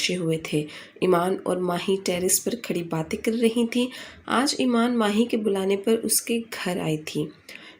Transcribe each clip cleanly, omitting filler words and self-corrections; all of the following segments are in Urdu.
تراشے ہوئے تھے۔ ایمان اور ماہی ٹیرس پر کھڑی باتیں کر رہی تھیں۔ آج ایمان ماہی کے بلانے پر اس کے گھر آئی تھی۔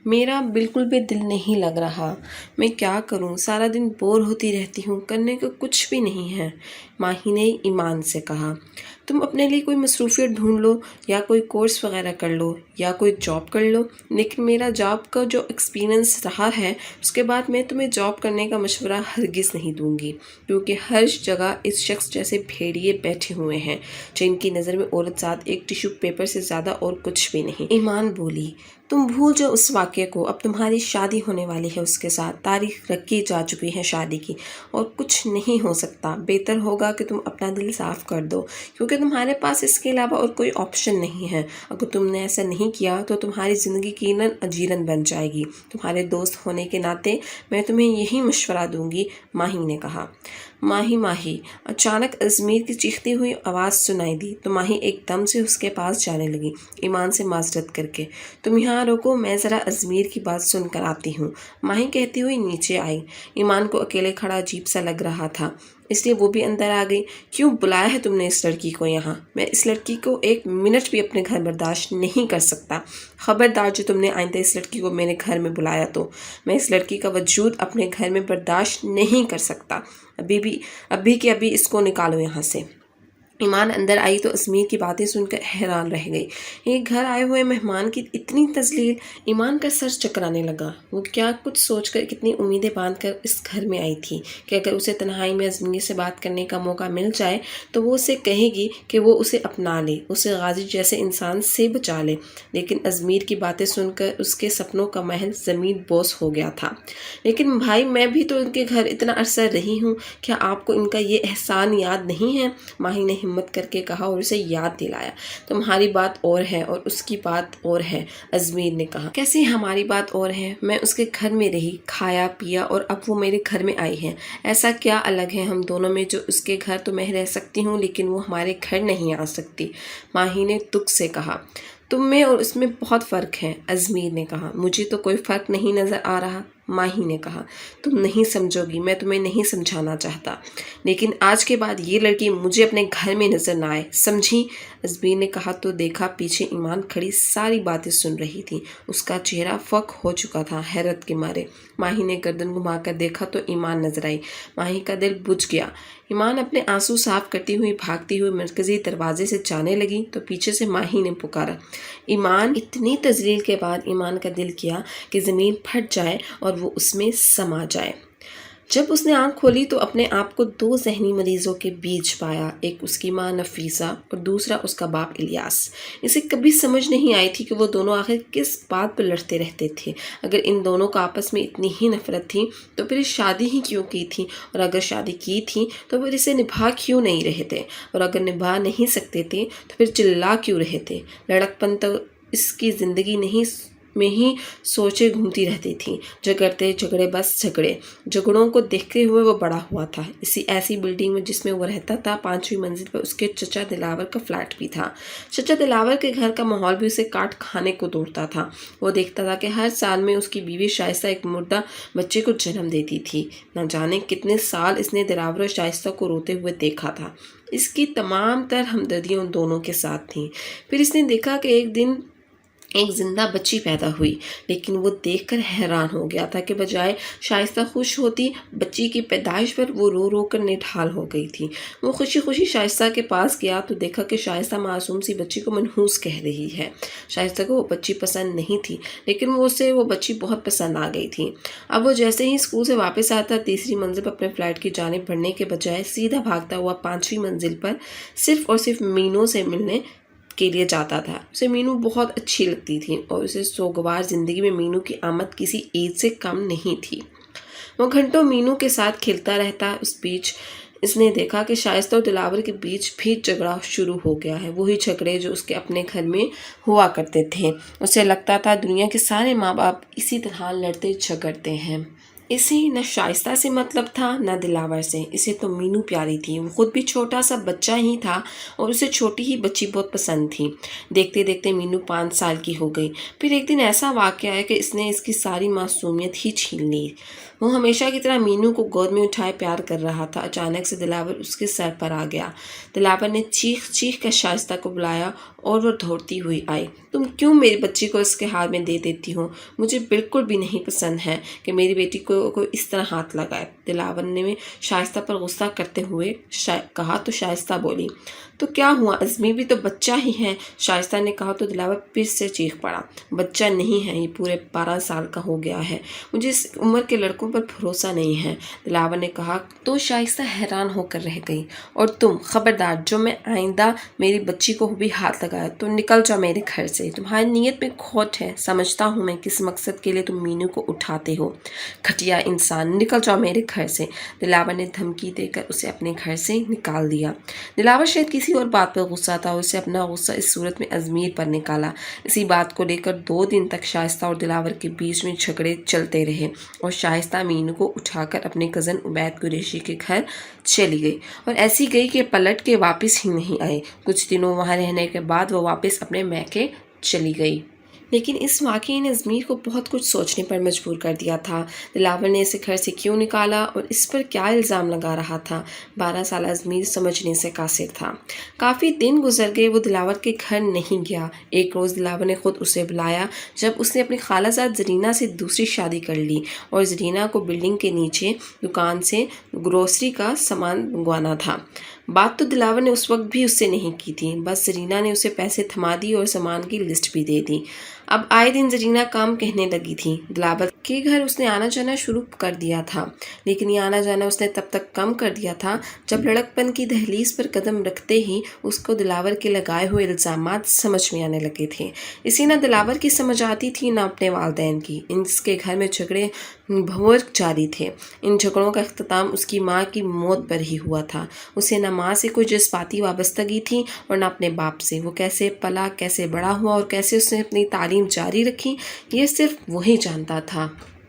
میرا بالکل بھی دل نہیں لگ رہا، میں کیا کروں، سارا دن بور ہوتی رہتی ہوں، کرنے کو کچھ بھی نہیں ہے، ماہی نے ایمان سے کہا۔ تم اپنے لیے کوئی مصروفیت ڈھونڈ لو یا کوئی کورس وغیرہ کر لو یا کوئی جاب کر لو، لیکن میرا جاب کا جو ایکسپیرینس رہا ہے اس کے بعد میں تمہیں جاب کرنے کا مشورہ ہرگز نہیں دوں گی، کیونکہ ہر جگہ اس شخص جیسے بھیڑیے بیٹھے ہوئے ہیں جن کی نظر میں عورت ذات ایک ٹیشو پیپر سے زیادہ اور کچھ بھی نہیں۔ ایمان بولی، تم بھول جاؤ اس واقعے کو، اب تمہاری شادی ہونے والی ہے اس کے ساتھ، تاریخ رکھی جا چکی ہے شادی کی، اور کچھ نہیں ہو سکتا۔ بہتر ہوگا کہ تم اپنا دل صاف کر دو، کیونکہ تمہارے پاس اس کے علاوہ اور کوئی آپشن نہیں ہے۔ اگر تم نے ایسا نہیں کیا تو تمہاری زندگی یقیناً اجیرن بن جائے گی۔ تمہارے دوست ہونے کے ناطے میں تمہیں یہی مشورہ دوں گی، ماہی نے کہا۔ ماہی اچانک ازمیر کی چیختی ہوئی آواز سنائی دی تو ماہی ایک دم سے اس کے پاس جانے لگی، ایمان سے معذرت کر کے۔ تم یہاں رکو، میں ذرا ازمیر کی بات سن کر آتی ہوں، ماہی کہتی ہوئی نیچے آئی۔ ایمان کو اکیلے کھڑا عجیب سا لگ رہا تھا، اس لیے وہ بھی اندر آ گئی۔ کیوں بلایا ہے تم نے اس لڑکی کو یہاں؟ میں اس لڑکی کو ایک منٹ بھی اپنے گھر برداشت نہیں کر سکتا۔ خبردار جو تم نے آئندہ اس لڑکی کو میرے گھر میں بلایا تو میں اس لڑکی کا وجود اپنے گھر میں برداشت نہیں کر سکتا۔ ابھی کے ابھی اس کو نکالو یہاں سے۔ ایمان اندر آئی تو ازمیر کی باتیں سن کر حیران رہ گئی۔ ایک گھر آئے ہوئے مہمان کی اتنی تذلیل! ایمان کا سر چکرانے لگا۔ وہ کیا کچھ سوچ کر کتنی امیدیں باندھ کر اس گھر میں آئی تھی کہ اگر اسے تنہائی میں ازمیر سے بات کرنے کا موقع مل جائے تو وہ اسے کہے گی کہ وہ اسے اپنا لے، اسے غازی جیسے انسان سے بچا لے۔ لیکن ازمیر کی باتیں سن کر اس کے سپنوں کا محل زمین بوس ہو گیا تھا۔ لیکن بھائی، میں بھی تو ان کے گھر اتنا عرصہ رہی ہوں، کیا آپ کو ان کا یہ احسان یاد نہیں ہے؟ ماہی نے ہمت کر کے کہا اور اسے یاد دلایا۔ تمہاری بات اور ہے اور اس کی بات اور ہے، ازمیر نے کہا۔ کیسے ہماری بات اور ہے؟ میں اس کے گھر میں رہی، کھایا پیا، اور اب وہ میرے گھر میں آئی ہے۔ ایسا کیا الگ ہے ہم دونوں میں جو اس کے گھر تو میں رہ سکتی ہوں لیکن وہ ہمارے گھر نہیں آ سکتی، ماہی نے دکھ سے کہا۔ تم میں اور اس میں بہت فرق ہے، ازمیر نے کہا۔ مجھے تو کوئی فرق نہیں نظر آ رہا، ماہی نے کہا۔ تم نہیں سمجھو گی، میں تمہیں نہیں سمجھانا چاہتا، لیکن آج کے بعد یہ لڑکی مجھے اپنے گھر میں نظر نہ آئے، سمجھی؟ ازمیر نے کہا تو دیکھا پیچھے ایمان کھڑی ساری باتیں سن رہی تھی۔ اس کا چہرہ فک ہو چکا تھا حیرت کے مارے۔ ماہی نے گردن گھما کر دیکھا تو ایمان نظر آئی۔ ماہی کا دل بجھ گیا۔ ایمان اپنے آنسو صاف کرتی ہوئی بھاگتی ہوئی مرکزی دروازے سے جانے لگی تو پیچھے سے ماہی نے پکارا، ایمان! اتنی تذلیل کے بعد ایمان کا دل کیا کہ زمین پھٹ جائے اور وہ اس میں سما جائے۔ جب اس نے آنکھ کھولی تو اپنے آپ کو دو ذہنی مریضوں کے بیچ پایا، ایک اس کی ماں نفیسہ اور دوسرا اس کا باپ الیاس۔ اسے کبھی سمجھ نہیں آئی تھی کہ وہ دونوں آخر کس بات پر لڑتے رہتے تھے۔ اگر ان دونوں کو آپس میں اتنی ہی نفرت تھی تو پھر شادی ہی کیوں کی تھی، اور اگر شادی کی تھی تو پھر اسے نبھا کیوں نہیں رہے تھے، اور اگر نبھا نہیں سکتے تھے تو پھر چلا کیوں رہے تھے۔ لڑک پن تو اس کی زندگی میں ہی سوچے گھومتی رہتی تھی، جھگڑے بس جھگڑوں کو دیکھتے ہوئے وہ بڑا ہوا تھا۔ ایسی بلڈنگ میں جس میں وہ رہتا تھا 5ویں منزل پر اس کے چچا دلاور کا فلیٹ بھی تھا۔ چچا دلاور کے گھر کا ماحول بھی اسے کاٹ کھانے کو توڑتا تھا۔ وہ دیکھتا تھا کہ ہر سال میں اس کی بیوی شائستہ ایک مردہ بچے کو جنم دیتی تھی۔ نہ جانے کتنے سال اس نے دلاور اور شائستہ کو روتے ہوئے دیکھا تھا۔ اس کی تمام تر ہمدردیاں ان دونوں کے ساتھ تھیں۔ پھر اس نے دیکھا کہ ایک دن ایک زندہ بچی پیدا ہوئی، لیکن وہ دیکھ کر حیران ہو گیا تھا کہ بجائے شائستہ خوش ہوتی، بچی کی پیدائش پر وہ رو رو کر نڈھال ہو گئی تھی۔ وہ خوشی خوشی شائستہ کے پاس گیا تو دیکھا کہ شائستہ معصوم سی بچی کو منحوس کہہ رہی ہے۔ شائستہ کو وہ بچی پسند نہیں تھی، لیکن اسے وہ بچی بہت پسند آ گئی تھی۔ اب وہ جیسے ہی اسکول سے واپس آتا 3ری منزل پر اپنے فلیٹ کی جانب بڑھنے کے بجائے سیدھا بھاگتا ہوا 5ویں منزل پر صرف اور صرف مینو سے ملنے کے لیے جاتا تھا۔ اسے مینو بہت اچھی لگتی تھی اور اسے سوگوار زندگی میں مینو کی آمد کسی عید سے کم نہیں تھی۔ وہ گھنٹوں مینو کے ساتھ کھیلتا رہتا۔ اس بیچ اس نے دیکھا کہ شائستہ اور دلاور کے بیچ بھی جھگڑا شروع ہو گیا ہے، وہی جھگڑے جو اس کے اپنے گھر میں ہوا کرتے تھے۔ اسے لگتا تھا دنیا کے سارے ماں باپ اسی طرح لڑتے جھگڑتے ہیں۔ اسے نہ شائستہ سے مطلب تھا نہ دلاور سے، اسے تو مینو پیاری تھی۔ وہ خود بھی چھوٹا سا بچہ ہی تھا اور اسے چھوٹی ہی بچی بہت پسند تھی۔ دیکھتے دیکھتے مینو 5 سال کی ہو گئی۔ پھر ایک دن ایسا واقعہ ہے کہ اس نے اس کی ساری معصومیت ہی چھین لی۔ وہ ہمیشہ کی طرح مینو کو گود میں اٹھائے پیار کر رہا تھا۔ اچانک سے دلاور اس کے سر پر آ گیا۔ دلاور نے چیخ چیخ کر شائستہ کو بلایا اور وہ دوڑتی ہوئی آئی۔ تم کیوں میری بچی کو اس کے ہاتھ میں دے دیتی ہو؟ مجھے بالکل بھی نہیں پسند ہے کہ میری بیٹی کو اس طرح ہاتھ لگائے۔ دلاور نے شائستہ پر غصہ کرتے ہوئے کہا تو شائستہ بولی، تو کیا ہوا، ازمیر بھی تو بچہ ہی ہے۔ شائستہ نے کہا تو دلاور پھر سے چیخ پڑا، بچہ نہیں ہے، یہ پورے 12 سال کا ہو گیا ہے، مجھے اس عمر کے لڑکوں پر بھروسہ نہیں ہے۔ دلاور نے کہا تو شائستہ حیران ہو کر رہ گئی، اور تم خبردار، جو میں آئندہ میری بچی کو بھی ہاتھ لگایا تو نکل جاؤ میرے گھر سے، تمہاری نیت میں کھوٹ ہے، سمجھتا ہوں میں کس مقصد کے لیے تم مینو کو اٹھاتے ہو، گھٹیا انسان، نکل جاؤ میرے گھر سے۔ دلاور نے دھمکی دے کر اسے اپنے گھر سے نکال دیا۔ دلاور شاید کسی اور بات پر غصہ تھا، اسے اپنا غصہ اس صورت میں ازمیر پر نکالا۔ اسی بات کو لے کر 2 دن تک شائستہ اور دلاور کے بیچ میں جھگڑے چلتے رہے، اور شائستہ مینو کو اٹھا کر اپنے کزن عبید قریشی کے گھر چلی گئی، اور ایسی گئی کہ پلٹ کے واپس ہی نہیں آئی۔ کچھ دنوں وہاں رہنے کے بعد وہ واپس اپنے میکے چلی گئی۔ لیکن اس واقعے نے ازمیر کو بہت کچھ سوچنے پر مجبور کر دیا تھا۔ دلاور نے اسے گھر سے کیوں نکالا اور اس پر کیا الزام لگا رہا تھا؟ 12 سالہ ازمیر سمجھنے سے قاصر تھا۔ کافی دن گزر گئے، وہ دلاور کے گھر نہیں گیا۔ ایک روز دلاور نے خود اسے بلایا جب اس نے اپنی خالہ زاد زرینہ سے دوسری شادی کر لی اور زرینہ کو بلڈنگ کے نیچے دکان سے گروسری کا سامان منگوانا تھا۔ بات تو دلاور نے اس وقت بھی اس سے نہیں کی تھی، بس زرینہ نے اسے پیسے تھما دی اور سامان کی لسٹ بھی دے دی۔ اب آئے دن زرینہ کام کہنے لگی تھی۔ دلاور کے گھر اس نے آنا جانا شروع کر دیا تھا، لیکن یہ آنا جانا اس نے تب تک کم کر دیا تھا جب لڑکپن کی دہلیز پر قدم رکھتے ہی اس کو دلاور کے لگائے ہوئے الزامات سمجھ میں آنے لگے تھے۔ اسے نہ دلاور کی سمجھ آتی تھی نہ اپنے والدین کی۔ اس کے گھر میں جھگڑے بھور جاری تھے۔ ان جھگڑوں کا اختتام اس کی ماں کی موت پر ہی ہوا تھا۔ اسے نہ ماں سے کوئی جذباتی وابستگی تھی اور نہ اپنے باپ سے۔ وہ کیسے پلا، کیسے بڑا ہوا اور کیسے اس نے اپنی تعلیم جاری رکھی، یہ صرف وہی جانتا تھا۔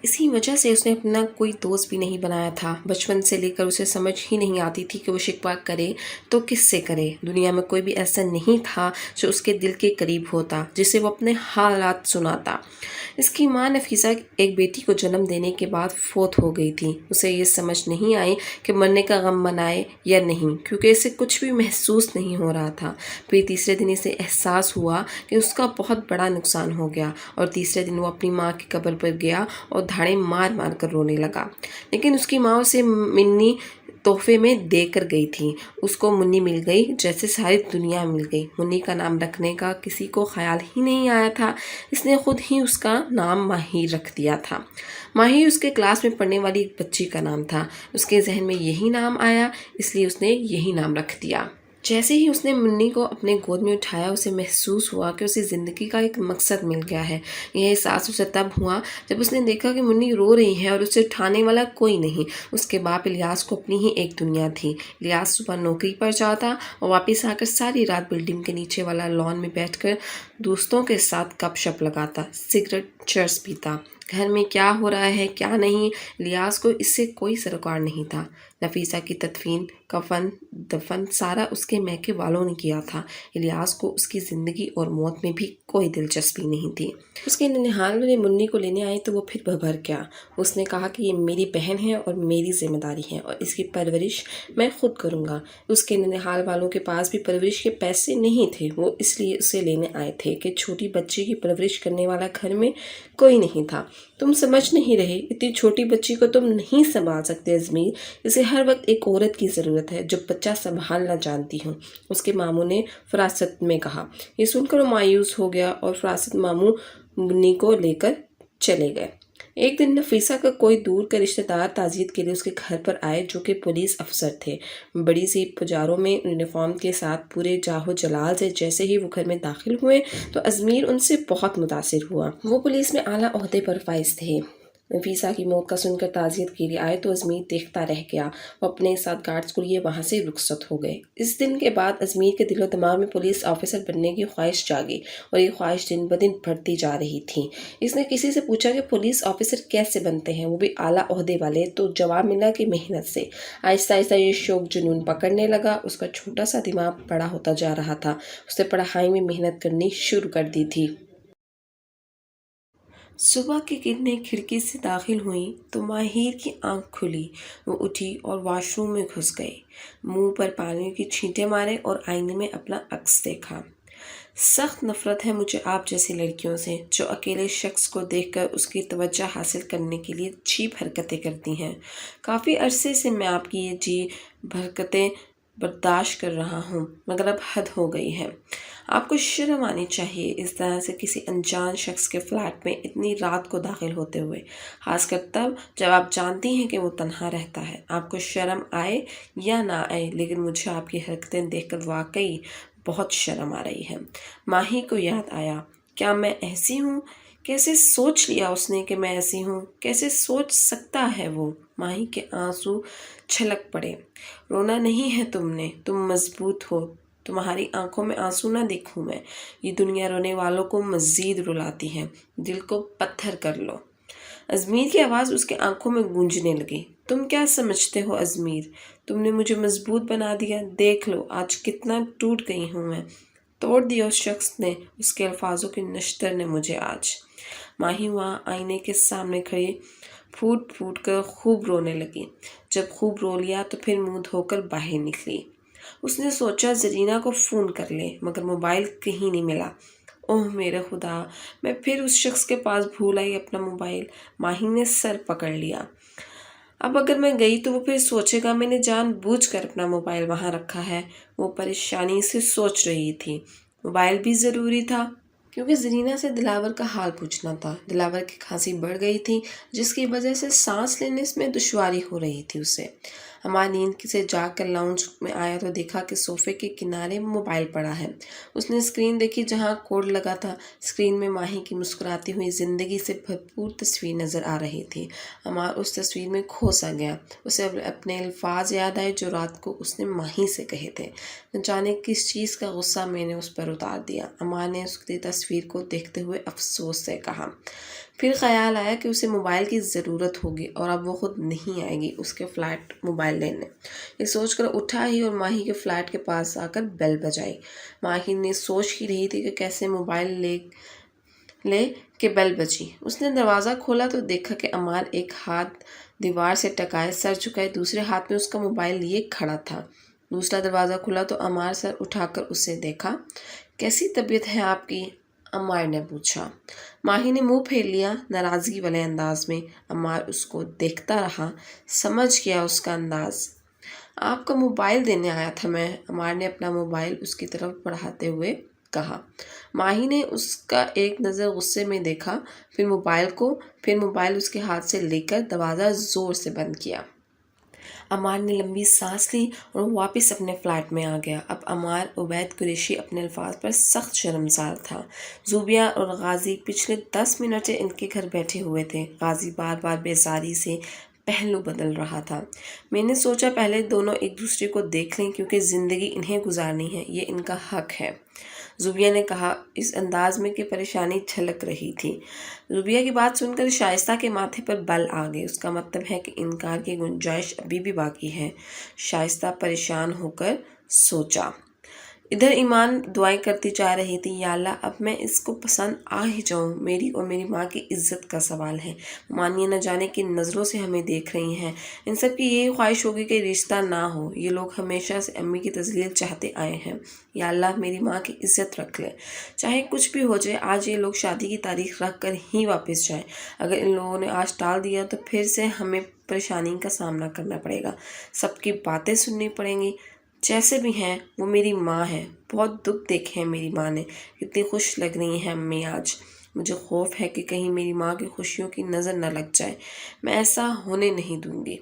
اسی وجہ سے اس نے اپنا کوئی دوست بھی نہیں بنایا تھا۔ بچپن سے لے کر اسے سمجھ ہی نہیں آتی تھی کہ وہ شکوہ کرے تو کس سے کرے۔ دنیا میں کوئی بھی ایسا نہیں تھا جو اس کے دل کے قریب ہوتا، جسے وہ اپنے حالات سناتا۔ اس کی ماں نفیسہ ایک بیٹی کو جنم دینے کے بعد فوت ہو گئی تھی۔ اسے یہ سمجھ نہیں آئی کہ مرنے کا غم منائے یا نہیں، کیونکہ اسے کچھ بھی محسوس نہیں ہو رہا تھا۔ پھر تیسرے دن اسے احساس ہوا کہ اس کا بہت بڑا نقصان ہو گیا، اور تیسرے دن وہ اپنی ماں کی قبر پر گیا اور دھاڑیں مار مار کر رونے لگا۔ لیکن اس کی ماں اسے منی تحفے میں دے کر گئی تھی۔ اس کو منی مل گئی جیسے ساری دنیا مل گئی۔ منی کا نام رکھنے کا کسی کو خیال ہی نہیں آیا تھا، اس نے خود ہی اس کا نام ماہی رکھ دیا تھا۔ ماہی اس کے کلاس میں پڑھنے والی ایک بچی کا نام تھا۔ اس کے ذہن میں یہی نام آیا، اس لیے اس نے یہی نام رکھ دیا۔ جیسے ہی اس نے منی کو اپنے گود میں اٹھایا، اسے محسوس ہوا کہ اسے زندگی کا ایک مقصد مل گیا ہے۔ یہ احساس اسے تب ہوا جب اس نے دیکھا کہ منی رو رہی ہے اور اسے اٹھانے والا کوئی نہیں۔ اس کے باپ الیاس کو اپنی ہی ایک دنیا تھی۔ الیاس صبح نوکری پر جاتا اور واپس آ کر ساری رات بلڈنگ کے نیچے والا لان میں بیٹھ کر دوستوں کے ساتھ گپ شپ لگاتا، سگریٹ چرس پیتا۔ گھر میں کیا ہو رہا ہے کیا نہیں، الیاس کو اس سے کوئی سروکار نہیں تھا۔ نفیسہ کی تدفین، کفن، دفن سارا اس کے میکے والوں نے کیا تھا۔ الیاس کو اس کی زندگی اور موت میں بھی کوئی دلچسپی نہیں تھی۔ اس کے ننہال والے منی کو لینے آئے تو وہ پھر بھر گیا۔ اس نے کہا کہ یہ میری بہن ہے اور میری ذمہ داری ہے، اور اس کی پرورش میں خود کروں گا۔ اس کے ننہال والوں کے پاس بھی پرورش کے پیسے نہیں تھے۔ وہ اس لیے اسے لینے آئے تھے کہ چھوٹی بچی کی پرورش کرنے والا گھر میں کوئی نہیں تھا۔ تم سمجھ نہیں رہے، اتنی چھوٹی بچی کو تم نہیں سنبھال سکتے ازمیر، اسے ہر وقت ایک عورت کی ضرورت ہے جو بچہ سنبھالنا جانتی ہو، اس کے ماموں نے فراست میں کہا۔ یہ سن کر وہ مایوس ہو گیا اور فراست ماموں منی کو لے کر چلے گئے۔ ایک دن نفیسہ کا کوئی دور کا رشتہ دار تعزیت کے لیے اس کے گھر پر آئے، جو کہ پولیس افسر تھے، بڑی سی پجاروں میں یونیفارم کے ساتھ پورے جاہو جلال سے۔ جیسے ہی وہ گھر میں داخل ہوئے تو ازمیر ان سے بہت متاثر ہوا۔ وہ پولیس میں اعلیٰ عہدے پر فائز تھے۔ نفیسہ کی موت کا سن کر تعزیت کے لیے آئے تو ازمیر دیکھتا رہ گیا۔ وہ اپنے ساتھ گارڈز کو لیے وہاں سے رخصت ہو گئے۔ اس دن کے بعد ازمیر کے دل و دماغ میں پولیس آفیسر بننے کی خواہش جاگی، اور یہ خواہش دن بدن بڑھتی جا رہی تھی۔ اس نے کسی سے پوچھا کہ پولیس آفیسر کیسے بنتے ہیں، وہ بھی اعلیٰ عہدے والے، تو جواب ملا کہ محنت سے۔ آہستہ آہستہ یہ شوق جنون پکڑنے لگا۔ اس کا چھوٹا سا دماغ بڑا ہوتا جا رہا تھا۔ اس نے پڑھائی میں محنت کرنی شروع کر دی تھی۔ صبح کی کرنیں کھڑکی سے داخل ہوئیں تو ماہر کی آنکھ کھلی۔ وہ اٹھی اور واش روم میں گھس گئی، منہ پر پانی کی چھینٹیں مارے اور آئینے میں اپنا عکس دیکھا۔ سخت نفرت ہے مجھے آپ جیسی لڑکیوں سے جو اکیلے شخص کو دیکھ کر اس کی توجہ حاصل کرنے کے لیے چیپ حرکتیں کرتی ہیں۔ کافی عرصے سے میں آپ کی یہ چیپ حرکتیں برداشت کر رہا ہوں، مگر اب حد ہو گئی ہے۔ آپ کو شرم آنی چاہیے اس طرح سے کسی انجان شخص کے فلیٹ میں اتنی رات کو داخل ہوتے ہوئے، خاص کر تب جب آپ جانتی ہیں کہ وہ تنہا رہتا ہے۔ آپ کو شرم آئے یا نہ آئے، لیکن مجھے آپ کی حرکتیں دیکھ کر واقعی بہت شرم آ رہی ہے۔ ماہی کو یاد آیا، کیا میں ایسی ہوں؟ کیسے سوچ لیا اس نے کہ میں ایسی ہوں؟ کیسے سوچ سکتا ہے وہ؟ ماہی کے آنسو چھلک پڑے۔ رونا نہیں ہے تم نے، تم مضبوط ہو۔ تمہاری آنکھوں میں آنسو نہ دیکھوں میں، یہ دنیا رونے والوں کو مزید رلاتی ہے۔ دل کو پتھر کر لو۔ ازمیر کی آواز اس کے آنکھوں میں گونجنے لگی۔ تم کیا سمجھتے ہو ازمیر؟ تم نے مجھے مضبوط بنا دیا، دیکھ لو آج کتنا ٹوٹ گئی ہوں میں۔ توڑ دیا اس شخص نے، اس کے الفاظوں کی نشتر نے مجھے آج۔ ماہی وہاں آئینے کے سامنے کھڑی پھوٹ پھوٹ کر خوب رونے لگی۔ جب خوب رو لیا تو پھر منہ دھو کر باہر نکلی۔ اس نے سوچا زرینہ کو فون کر لے، مگر موبائل کہیں نہیں ملا۔ اوہ میرے خدا، میں پھر اس شخص کے پاس بھول آئی اپنا موبائل۔ ماہی نے سر پکڑ لیا۔ اب اگر میں گئی تو وہ پھر سوچے گا میں نے جان بوجھ کر اپنا موبائل وہاں رکھا ہے۔ وہ پریشانی سے سوچ رہی تھی۔ موبائل بھی ضروری تھا کیونکہ زرینہ سے دلاور کا حال پوچھنا تھا۔ دلاور کی کھانسی بڑھ گئی تھی جس کی وجہ سے سانس لینے میں دشواری ہو رہی تھی اسے۔ عمار نیند سے جاگ کر لاؤنج میں آیا تو دیکھا کہ صوفے کے کنارے موبائل پڑا ہے۔ اس نے اسکرین دیکھی جہاں کوڈ لگا تھا۔ اسکرین میں ماہی کی مسکراتی ہوئی زندگی سے بھرپور تصویر نظر آ رہی تھی۔ عمار اس تصویر میں کھو سا گیا۔ اسے اپنے الفاظ یاد آئے جو رات کو اس نے ماہی سے کہے تھے، نہ جانے کس چیز کا غصہ میں نے اس پر اتار دیا۔ عمار نے اس کی تصویر کو دیکھتے ہوئے افسوس سے کہا۔ پھر خیال آیا کہ اسے موبائل کی ضرورت ہوگی اور اب وہ خود نہیں آئے گی اس کے فلیٹ موبائل لینے۔ یہ سوچ کر اٹھا ہی اور ماہی کے فلیٹ کے پاس آ کر بیل بجائی۔ ماہی نے سوچ ہی رہی تھی کہ کیسے موبائل لے کے بیل بجی۔ اس نے دروازہ کھولا تو دیکھا کہ عمار ایک ہاتھ دیوار سے ٹکائے سر جھکائے دوسرے ہاتھ میں اس کا موبائل لیے کھڑا تھا۔ دوسرا دروازہ کھلا تو عمار سر اٹھا کر اسے دیکھا۔ کیسی طبیعت ہے آپ کی؟ عمار نے پوچھا۔ ماہی نے منہ پھیر لیا ناراضگی والے انداز میں۔ عمار اس کو دیکھتا رہا، سمجھ گیا اس کا انداز۔ آپ کا موبائل دینے آیا تھا میں، عمار نے اپنا موبائل اس کی طرف بڑھاتے ہوئے کہا۔ ماہی نے اس کا ایک نظر غصے میں دیکھا، پھر موبائل اس کے ہاتھ سے لے کر دروازہ زور سے بند کیا۔ عمار نے لمبی سانس لی اور واپس اپنے فلیٹ میں آ گیا۔ اب عمار عبید قریشی اپنے الفاظ پر سخت شرمسار تھا۔ زوبیہ اور غازی پچھلے 10 منٹ سے ان کے گھر بیٹھے ہوئے تھے۔ غازی بار بار بیزاری سے پہلو بدل رہا تھا۔ میں نے سوچا پہلے دونوں ایک دوسرے کو دیکھ لیں کیونکہ زندگی انہیں گزارنی ہے، یہ ان کا حق ہے، زوبیہ نے کہا اس انداز میں کہ پریشانی جھلک رہی تھی۔ زوبیہ کی بات سن کر شائستہ کے ماتھے پر بل آ گئے۔ اس کا مطلب ہے کہ انکار کی گنجائش ابھی بھی باقی ہے۔ شائستہ پریشان ہو کر سوچا۔ ادھر ایمان دعائیں کرتی جا رہی تھی، یا اللہ اب میں اس کو پسند آ ہی جاؤں، میری اور میری ماں کی عزت کا سوال ہے، مانیے نہ جانے کن نظروں سے ہمیں دیکھ رہی ہیں، ان سب کی یہی خواہش ہوگی کہ رشتہ نہ ہو، یہ لوگ ہمیشہ سے امی کی تذلیل چاہتے آئے ہیں، یا اللہ میری ماں کی عزت رکھ لے، چاہے کچھ بھی ہو جائے آج یہ لوگ شادی کی تاریخ رکھ کر ہی واپس جائیں، اگر ان لوگوں نے آج ٹال دیا تو پھر سے ہمیں پریشانی کا سامنا کرنا پڑے گا، سب کی باتیں سننی پڑیں گی، جیسے بھی ہیں وہ میری ماں ہے، بہت دکھ دیکھے ہیں میری ماں نے، اتنی خوش لگ رہی ہیں امی آج، مجھے خوف ہے کہ کہیں میری ماں کی خوشیوں کی نظر نہ لگ جائے، میں ایسا ہونے نہیں دوں گی۔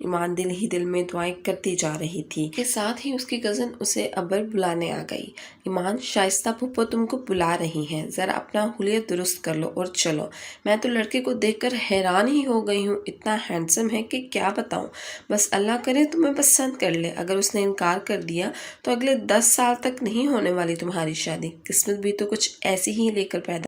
ایمان دل ہی دل میں دعائیں کرتی جا رہی تھی کہ ساتھ ہی اس کی کزن اسے ابر بلانے آ گئی۔ ایمان، شائستہ پھپھو تم کو بلا رہی ہیں، ذرا اپنا حلیہ درست کر لو اور چلو، میں تو لڑکے کو دیکھ کر حیران ہی ہو گئی ہوں، اتنا ہینڈسم ہے کہ کیا بتاؤں، بس اللہ کرے تمہیں پسند کر لے، اگر اس نے انکار کر دیا تو اگلے 10 سال تک نہیں ہونے والی تمہاری شادی، قسمت بھی تو کچھ ایسی ہی لے کر پیدا